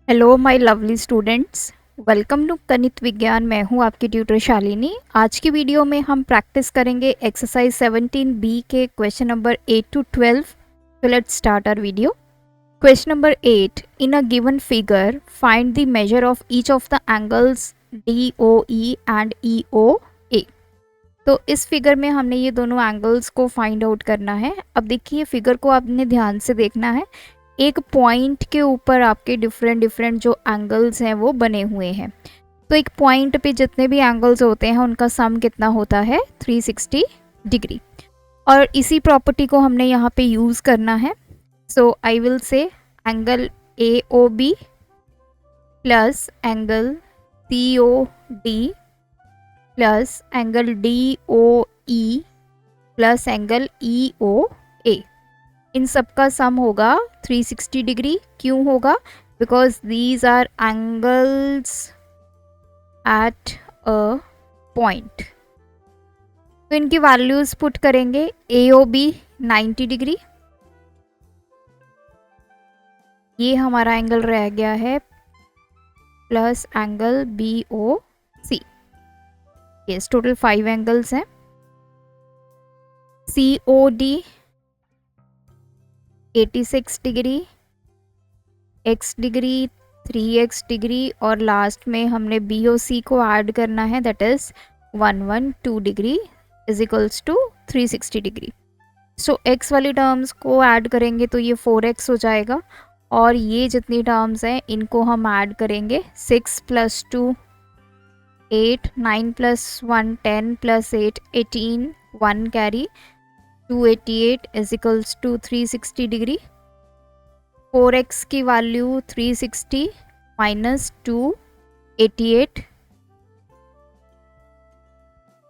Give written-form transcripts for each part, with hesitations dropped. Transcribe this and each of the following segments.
Hello my lovely students, welcome to Ganit Vigyan. मैं हूं आपकी ट्यूटर शालिनी। आज की वीडियो में हम प्रैक्टिस करेंगे एक्सरसाइज 17B के क्वेश्चन नंबर 8 to 12। तो let's start our video. Question number 8, in a given figure find the measure of each of the angles DOE and EOA। तो इस फिगर में हमने ये दोनों एंगल्स को फाइंड आउट करना है। अब देखिए, फिगर को आपने ध्यान से देखना है। एक पॉइंट के ऊपर आपके डिफरेंट डिफरेंट जो एंगल्स हैं वो बने हुए हैं। तो एक पॉइंट पे जितने भी एंगल्स होते हैं उनका सम कितना होता है? 360 डिग्री। और इसी प्रॉपर्टी को हमने यहाँ पे यूज़ करना है। So I will say angle AOB plus angle COD plus angle DOE plus angle EOA, इन सब का सम होगा 360 डिग्री। क्यों होगा? Because these are angles at a point. तो इनकी वैल्यूज पुट करेंगे। AOB 90 डिग्री, ये हमारा एंगल रह गया है, plus angle BOC। Yes, total 5 angles हैं। COD 86 degree, X degree 3X degree, और लास्ट में हमने BOC को ऐड करना है, that is 112 degree is equals to 360 degree. So X वाली टर्म्स को ऐड करेंगे तो ये 4X हो जाएगा, और ये जितनी टर्म्स हैं इनको हम ऐड करेंगे। 6 + 2 8, 9 + 1 10 + 8 18, 1 carry 288 is equals to 360 degree. 4X की वैल्यू 360 माइनस 288,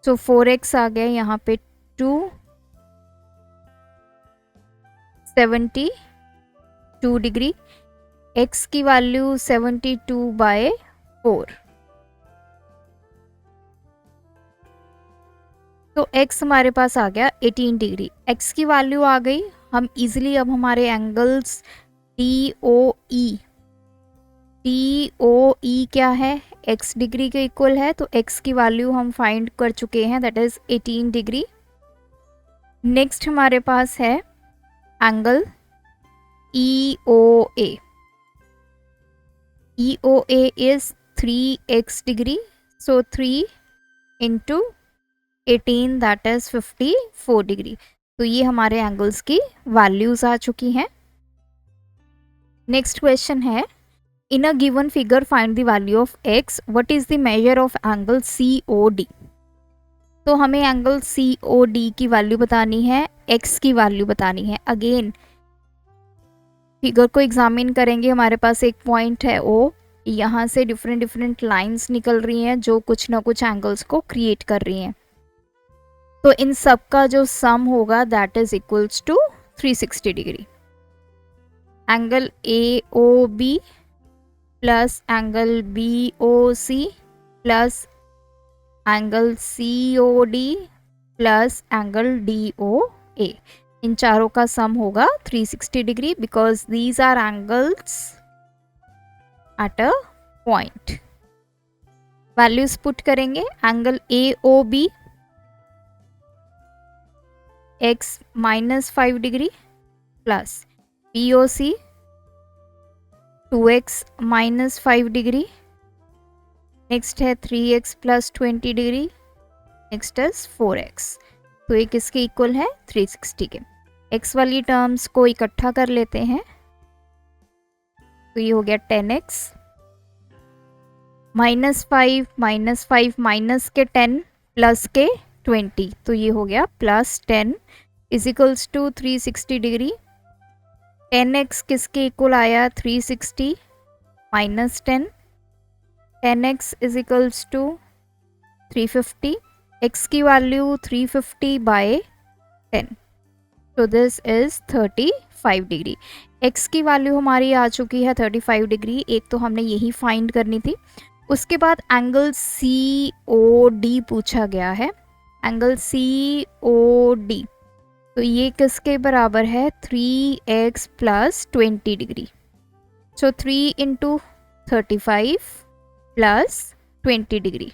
सो 4X आ गया यहाँ पे 272 डिग्री। X की वैल्यू 72/4, तो X हमारे पास आ गया 18 डिग्री। X की वैल्यू आ गई। हम इजीली अब हमारे एंगल्स DOE क्या है? X डिग्री के इक्वल है, तो X की वैल्यू हम फाइंड कर चुके हैं, दैट इज 18 डिग्री। नेक्स्ट हमारे पास है angle EOA। EOA is 3X degree, so 3 × 18 that is 54 degree. तो ये हमारे एंगल्स की वैल्यूज आ चुकी हैं। नेक्स्ट क्वेश्चन है, in a given figure find the value of X, what is the measure of angle COD। तो हमें एंगल COD की वैल्यू बतानी है, X की वैल्यू बतानी है। अगेन फिगर को एग्जामिन करेंगे। हमारे पास एक पॉइंट है O, यहाँ से डिफरेंट डिफरेंट लाइंस निकल रही हैं जो कुछ ना कुछ एंगल्स को क्रिएट कर रही हैं। तो इन सब का जो सम होगा that is equals to 360 degree. Angle AOB plus angle BOC plus angle COD plus angle DOA, इन चारों का सम होगा 360 degree, because these are angles at a point. Values put करेंगे। Angle AOB X -5 degree plus BOC 2X -5 degree. Next है 3X + 20 degree. Next is 4X। तो ये किसके equal है? 360 के। X वाली टर्म्स को इकट्ठा कर लेते हैं, तो ये हो गया 10X -5 -5 माइनस के 10 प्लस के 20, तो ये हो गया +10 is equals to 360 degree. 10X किसके इक्वल आया? 360 minus 10, 10X is equals to 350। X की वैल्यू 350/10, तो दिस इज 35 डिग्री। X की वैल्यू हमारी आ चुकी है 35 डिग्री। एक तो हमने यही फाइंड करनी थी। उसके बाद एंगल COD पूछा गया है। एंगल COD, तो ये किसके बराबर है? 3X + 20 degree. So 3 × 35 plus 20 degree,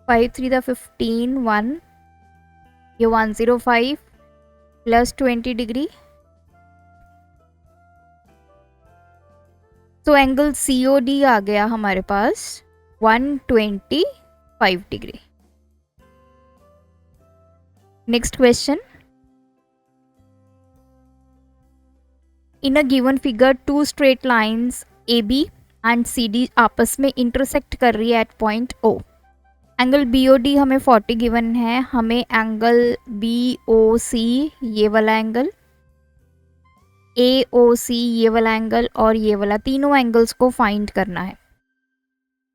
5 3 द 15, 1, ये 105 प्लस 20 डिग्री। तो एंगल COD आ गया हमारे पास 125 degree. Next question, in a given figure two straight lines AB and CD आपस में इंटरसेक्ट कर रही है at point O। Angle BOD हमें 40 गिवन है, हमें एंगल BOC ये वाला एंगल, AOC ये वाला एंगल और ये वाला, तीनों एंगल्स को फाइंड करना है।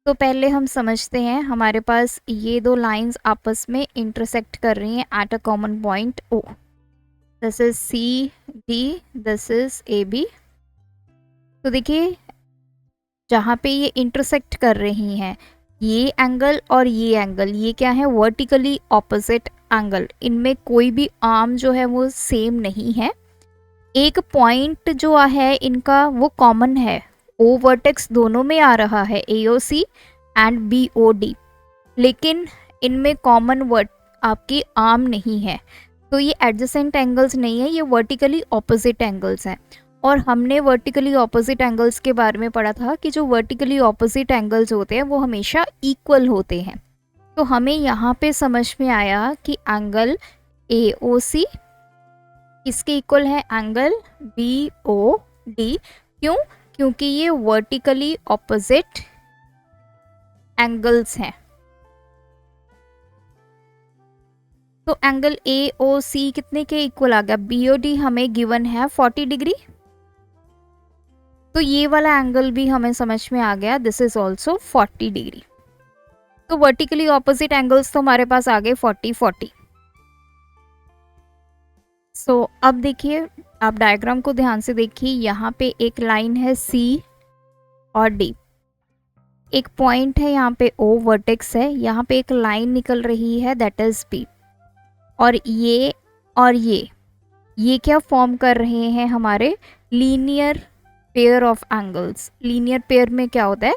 तो पहले हम समझते हैं, हमारे पास ये दो लाइंस आपस में इंटरसेक्ट कर रही हैं at a common point O। This is CD, this is AB। तो देखिए जहाँ पे ये इंटरसेक्ट कर रही हैं, ये एंगल और ये एंगल, ये क्या है, वर्टिकली ऑपोजिट एंगल। इनमें कोई भी आर्म जो है वो सेम नहीं है। एक पॉइंट जो है इनका वो कॉमन है, O वर्टेक्स दोनों में आ रहा है, AOC एंड BOD, लेकिन इनमें कॉमन वर्ट आपकी आर्म नहीं है। तो ये एडजेसेंट एंगल्स नहीं है, ये वर्टिकली ऑपोजिट एंगल्स हैं। और हमने वर्टिकली ऑपोजिट एंगल्स के बारे में पढ़ा था कि जो वर्टिकली ऑपोजिट एंगल्स होते हैं वो हमेशा इक्वल होते हैं। तो हमें यहाँ पे समझ में आया कि एंगल AOC किसके इक्वल है, एंगल BOD। क्यों? क्योंकि ये वर्टिकली ऑपोजिट एंगल्स हैं। तो एंगल AOC कितने के इक्वल आ गया, BOD हमें गिवन है 40 डिग्री। तो ये वाला एंगल भी हमें समझ में आ गया, दिस इज ऑल्सो 40 डिग्री। तो वर्टिकली ऑपोजिट एंगल्स तो हमारे पास आ गए 40 40। सो अब देखिए, आप डायग्राम को ध्यान से देखिए, यहाँ पे एक लाइन है C और D, एक पॉइंट है यहाँ पे O वर्टेक्स है, यहाँ पे एक लाइन निकल रही है दैट इज P, और ये क्या फॉर्म कर रहे हैं, हमारे linear pair of angles. Linear pair में क्या होता है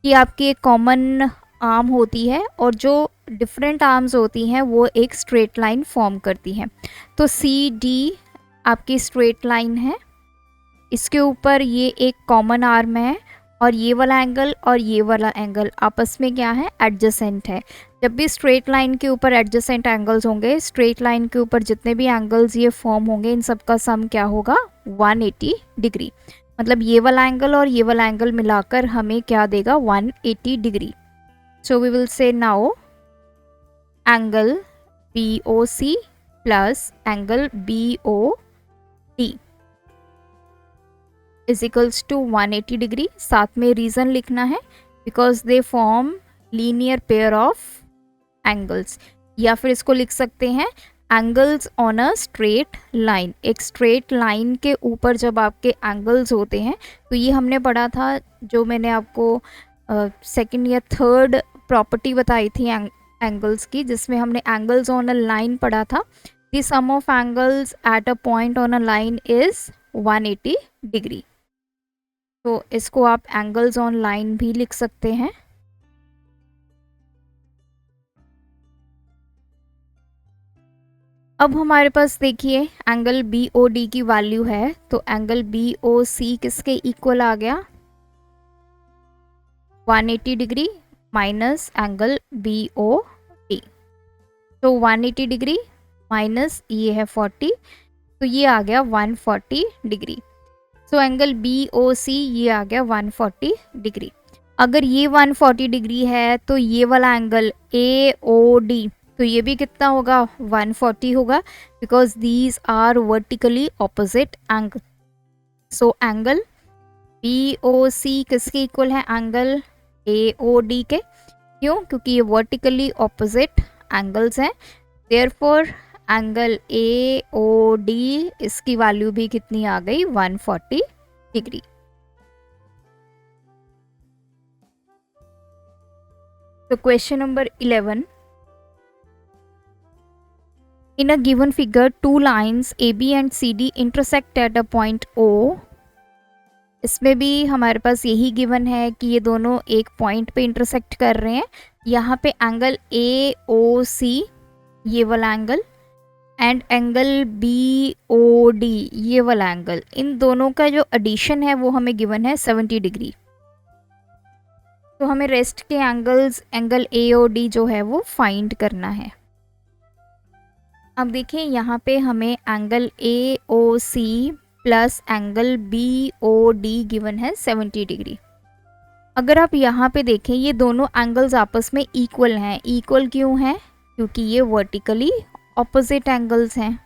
कि आपकी एक कॉमन आर्म होती है और जो डिफरेंट आर्म्स होती हैं वो एक स्ट्रेट लाइन फॉर्म करती हैं। तो CD आपकी स्ट्रेट लाइन है, इसके ऊपर ये एक कॉमन आर्म है, और ये वाला एंगल और ये वाला एंगल आपस में क्या है, एडजेसेंट है। जब भी स्ट्रेट लाइन के ऊपर एडजेसेंट एंगल्स होंगे, स्ट्रेट लाइन के ऊपर जितने भी एंगल्स ये फॉर्म होंगे, इन सब का सम क्या होगा, 180 डिग्री। मतलब ये वाला एंगल और ये वाला एंगल मिलाकर हमें क्या देगा, 180 degree. So we will say now angle BOC plus angle BOD is equals to 180 degree. साथ में रीज़न लिखना है, because they form linear pair of angles, या फिर इसको लिख सकते हैं angles on a straight line. एक स्ट्रेट लाइन के ऊपर जब आपके एंगल्स होते हैं, तो ये हमने पढ़ा था, जो मैंने आपको सेकंड या थर्ड प्रॉपर्टी बताई थी एंगल्स की, जिसमें हमने एंगल्स ऑन अ लाइन पढ़ा था। The sum of angles at a point on a line is 180 degree. तो इसको आप एंगल्स ऑन लाइन भी लिख सकते हैं। अब हमारे पास देखिए एंगल BOD की वैल्यू है, तो एंगल BOC किसके इक्वल आ गया, 180 डिग्री माइनस एंगल BOD। तो 180 डिग्री माइनस ये है 40, तो ये आ गया 140 डिग्री। सो एंगल BOC ये आ गया 140 डिग्री। अगर ये 140 डिग्री है तो ये वाला एंगल AOD, तो ये भी कितना होगा, 140 होगा, because these are vertically opposite angle. So angle BOC किसके इक्वल है, एंगल AOD के। क्यों? क्योंकि ये वर्टिकली ऑपोजिट एंगल्स हैं। देयरफॉर एंगल AOD इसकी वैल्यू भी कितनी आ गई, 140 डिग्री। तो question number 11, in a given figure two lines AB and CD intersect at a point O इसमें भी हमारे पास यही गिवन है कि ये दोनों एक पॉइंट पे इंटरसेक्ट कर रहे हैं। यहाँ पे एंगल AOC ये वाला एंगल एंड एंगल BOD ये वाला एंगल, इन दोनों का जो एडिशन है वो हमें गिवन है 70 डिग्री। तो हमें रेस्ट के एंगल्स, एंगल AOD जो है वो फाइंड करना है। अब देखिए यहाँ पे हमें angle AOC plus angle BOD given है 70 डिग्री। अगर आप यहाँ पे देखें ये दोनों एंगल्स आपस में इक्वल हैं। इक्वल क्यों हैं? क्योंकि ये वर्टिकली ऑपोजिट एंगल्स हैं,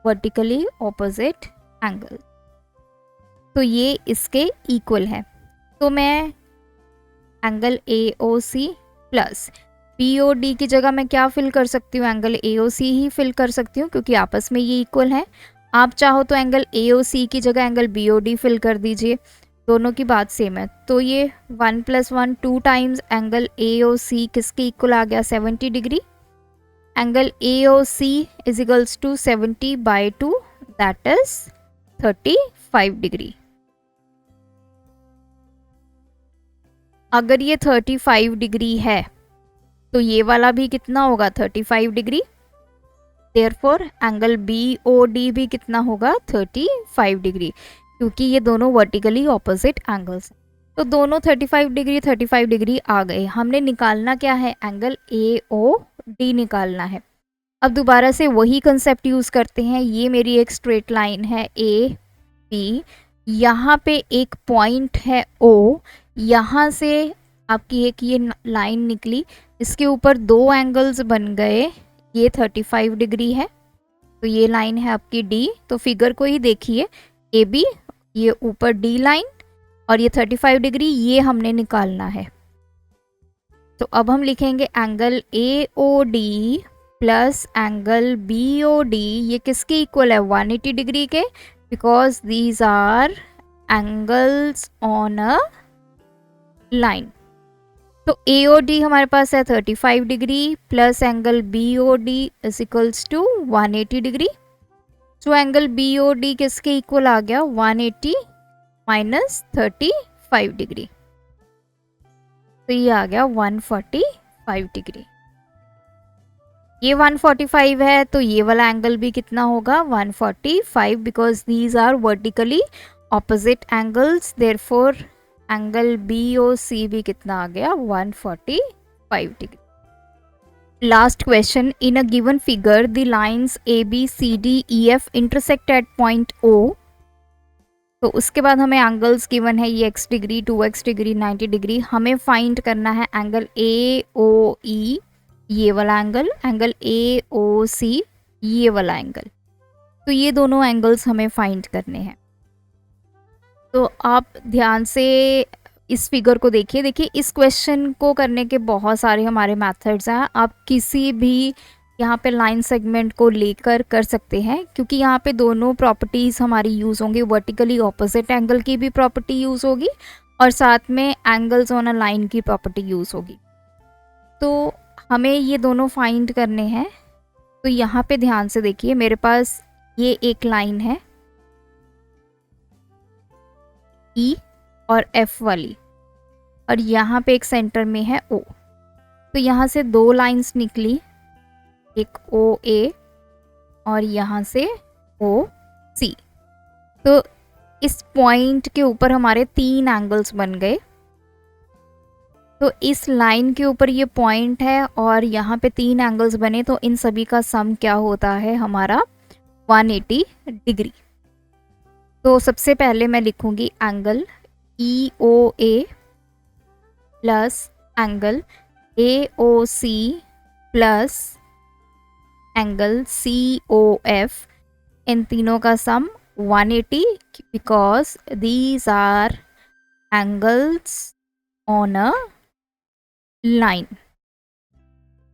वर्टिकली ऑपोजिट एंगल, तो ये इसके इक्वल है। तो मैं एंगल AOC प्लस BOD की जगह मैं क्या फिल कर सकती हूँ? एंगल AOC ही फिल कर सकती हूँ क्योंकि आपस में ये इक्वल है। आप चाहो तो एंगल AOC की जगह एंगल BOD फिल कर दीजिए, दोनों की बात सेम है। तो ये 1 + 1 2 टाइम्स एंगल AOC किसके इक्वल आ गया? 70 degree. Angle AOC is equals to 70/2 that is 35 degree. अगर ये 35 डिग्री है तो ये वाला भी कितना होगा? 35 डिग्री। देयरफॉर एंगल BOD भी कितना होगा? 35 डिग्री, क्योंकि ये दोनों वर्टिकली ऑपोजिट एंगल्स हैं। तो दोनों 35 डिग्री आ गए। हमने निकालना क्या है? एंगल AOD निकालना है। अब दोबारा से वही कंसेप्ट यूज़ करते हैं। ये मेरी एक स्ट्रेट लाइन है AB, यहाँ पे एक पॉइंट है O, यहाँ से आपकी एक ये लाइन निकली, इसके ऊपर दो एंगल्स बन गए। ये 35 डिग्री है, तो ये लाइन है आपकी D। तो फिगर को ही देखिए, AB, ये ऊपर D लाइन और ये 35 डिग्री, ये हमने निकालना है। तो अब हम लिखेंगे angle AOD plus angle BOD, ये किसके इक्वल है? 180 डिग्री के, because these are angles on a line. तो AOD हमारे पास है 35 degree plus angle BOD is equals to 180 degree. तो एंगल BOD किसके इक्वल आ गया? 180 माइनस 35 डिग्री, तो ये आ गया 145 डिग्री। ये 145 है, तो ये वाला एंगल भी कितना होगा? 145, because these are vertically opposite angles. Therefore angle BOC भी कितना आ गया? 145 degree. Last question, in a given figure the lines ABCDEF intersect at point O। तो उसके बाद हमें एंगल्स गिवन है, ये x degree, 2x degree, 90 degree. हमें फाइंड करना है एंगल AOE, ये वाला एंगल, एंगल AOC, ये वाला एंगल। तो ये दोनों एंगल्स हमें फाइंड करने हैं। तो आप ध्यान से इस फिगर को देखिए। देखिए इस क्वेश्चन को करने के बहुत सारे हमारे मेथड्स हैं। आप किसी भी यहाँ पे लाइन सेगमेंट को लेकर कर सकते हैं, क्योंकि यहाँ पे दोनों प्रॉपर्टीज़ हमारी यूज़ होंगी। वर्टिकली ऑपोजिट एंगल की भी प्रॉपर्टी यूज़ होगी और साथ में एंगल्स ऑन अ लाइन की प्रॉपर्टी यूज़ होगी। तो हमें ये दोनों फाइंड करने हैं। तो यहाँ पे ध्यान से देखिए, मेरे पास ये एक लाइन है E और F वाली, और यहाँ पे एक सेंटर में है O। तो यहाँ से दो लाइंस निकली, एक OA और यहाँ से OC। तो इस पॉइंट के ऊपर हमारे तीन एंगल्स बन गए। तो इस लाइन के ऊपर ये पॉइंट है और यहाँ पे तीन एंगल्स बने, तो इन सभी का सम क्या होता है? हमारा 180 डिग्री। तो सबसे पहले मैं लिखूंगी angle EOA plus angle AOC plus angle COF, इन तीनों का sum 180, because these are angles on a line.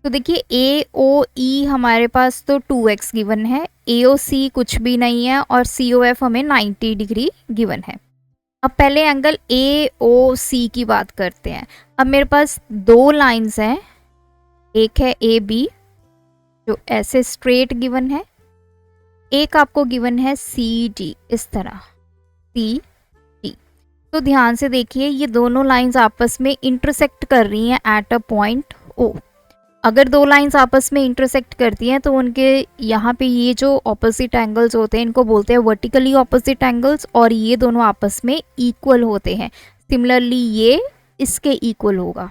तो देखिए AOE हमारे पास तो 2x गिवन है, AOC कुछ भी नहीं है और COF हमें 90 डिग्री गिवन है। अब पहले एंगल AOC की बात करते हैं। अब मेरे पास दो लाइंस हैं, एक है AB जो ऐसे स्ट्रेट गिवन है, एक आपको गिवन है CD, इस तरह C तो ध्यान से देखिए, ये दोनों लाइंस आपस में इंटरसेक्ट कर रही हैं एट अ पॉइंट ओ। अगर दो लाइंस आपस में इंटरसेक्ट करती हैं तो उनके यहाँ पे ये जो ऑपोजिट एंगल्स होते हैं इनको बोलते हैं वर्टिकली ऑपोजिट एंगल्स, और ये दोनों आपस में इक्वल होते हैं। सिमिलरली ये इसके इक्वल होगा।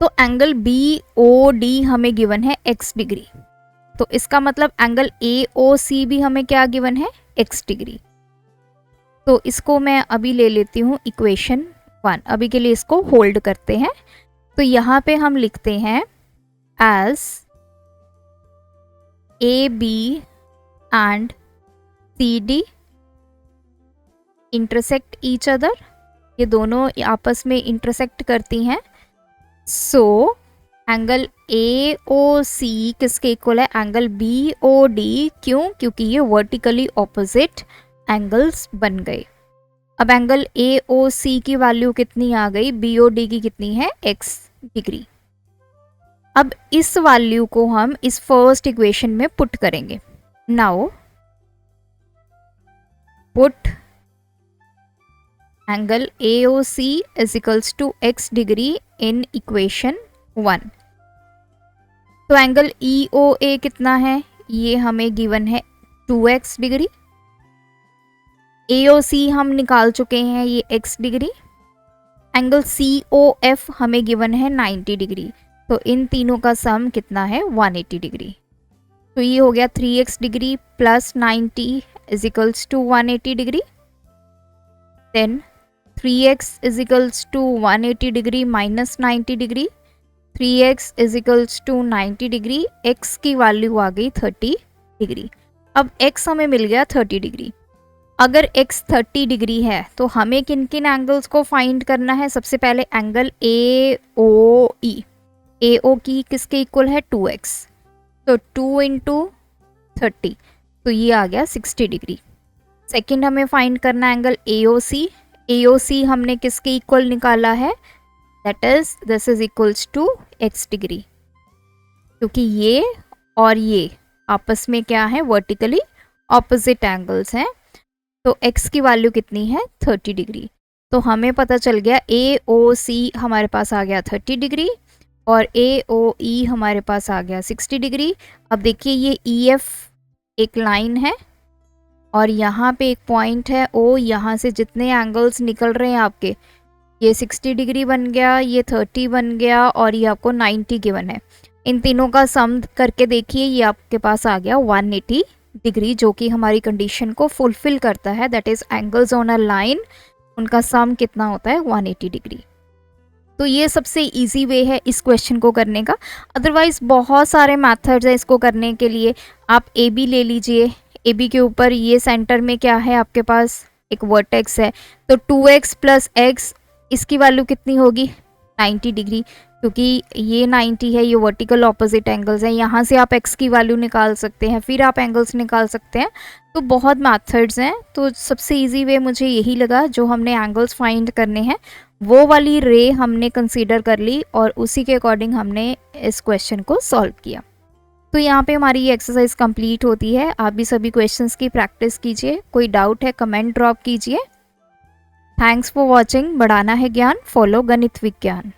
तो एंगल बी ओ डी हमें गिवन है x डिग्री, तो इसका मतलब एंगल ए ओ सी भी हमें क्या गिवन है, x डिग्री। तो इसको मैं अभी ले लेती हूँ इक्वेशन 1, अभी के लिए इसको होल्ड करते हैं। तो यहाँ पे हम लिखते हैं as A B and C D intersect each other, ये दोनों आपस में इंटरसेक्ट करती हैं। सो एंगल ए ओ सी किसके इक्वल है, एंगल बी ओ डी। क्यों, क्योंकि ये वर्टिकली ऑपोजिट एंगल्स बन गए। अब एंगल ए ओ सी की वैल्यू कितनी आ गई, बी ओ डी की कितनी है, x डिग्री। अब इस वैल्यू को हम इस फर्स्ट इक्वेशन में पुट करेंगे। Now put angle A O C is equals to x degree in equation 1। तो एंगल ई ओ ए कितना है, ये हमें गिवन है 2x डिग्री। AOC हम निकाल चुके हैं, ये x डिग्री। एंगल COF हमें गिवन है 90 डिग्री, तो इन तीनों का सम कितना है, 180 डिग्री। तो ये हो गया 3x degree plus 90 is equals to 180 degree. Then 3x is equals to 180 degree minus 90 degree, 3x is equals to 90 degree. x की वैल्यू आ गई 30 डिग्री। अब x हमें मिल गया 30 डिग्री। अगर x 30 डिग्री है तो हमें किन किन एंगल्स को फाइंड करना है, सबसे पहले एंगल AOE। AO की किसके इक्वल है, 2x, तो 2 इंटू 30, तो ये आ गया 60 डिग्री। सेकंड हमें फाइंड करना एंगल AOC। AOC हमने किसके इक्वल निकाला है, that is this is equals to x degree, क्योंकि ये और ये आपस में क्या है, वर्टिकली ऑपोजिट एंगल्स हैं। तो x की वैल्यू कितनी है, 30 डिग्री। तो हमें पता चल गया AOC हमारे पास आ गया 30 डिग्री और AOE हमारे पास आ गया 60 डिग्री। अब देखिए ये EF एक लाइन है और यहाँ पे एक पॉइंट है O, यहाँ से जितने एंगल्स निकल रहे हैं आपके, ये 60 डिग्री बन गया, ये 30 बन गया और ये आपको 90 गिवन है। इन तीनों का सम करके देखिए, ये आपके पास आ गया 180 डिग्री, जो कि हमारी कंडीशन को फुलफिल करता है। That is angles on a line, उनका सम कितना होता है, 180 डिग्री। तो ये सबसे इजी वे है इस क्वेश्चन को करने का। अदरवाइज बहुत सारे मेथड्स हैं इसको करने के लिए। आप ए बी ले लीजिए, ए बी के ऊपर ये सेंटर में क्या है आपके पास, एक वर्टेक्स है, तो 2x प्लस x, इसकी वैल्यू कितनी होगी, 90 डिग्री, क्योंकि ये 90 है, ये वर्टिकल ऑपोजिट एंगल्स हैं। यहाँ से आप x की वैल्यू निकाल सकते हैं, फिर आप एंगल्स निकाल सकते हैं। तो बहुत मेथड्स हैं, तो सबसे इजी वे मुझे यही लगा। जो हमने एंगल्स फाइंड करने हैं वो वाली रे हमने कंसीडर कर ली और उसी के अकॉर्डिंग हमने इस क्वेश्चन को सॉल्व किया। तो यहाँ पे हमारी ये एक्सरसाइज कंप्लीट होती है। आप भी सभी क्वेश्चंस की प्रैक्टिस कीजिए। कोई डाउट है कमेंट ड्रॉप कीजिए। Thanks for watching. बढ़ाना है ज्ञान, फॉलो गणित विज्ञान।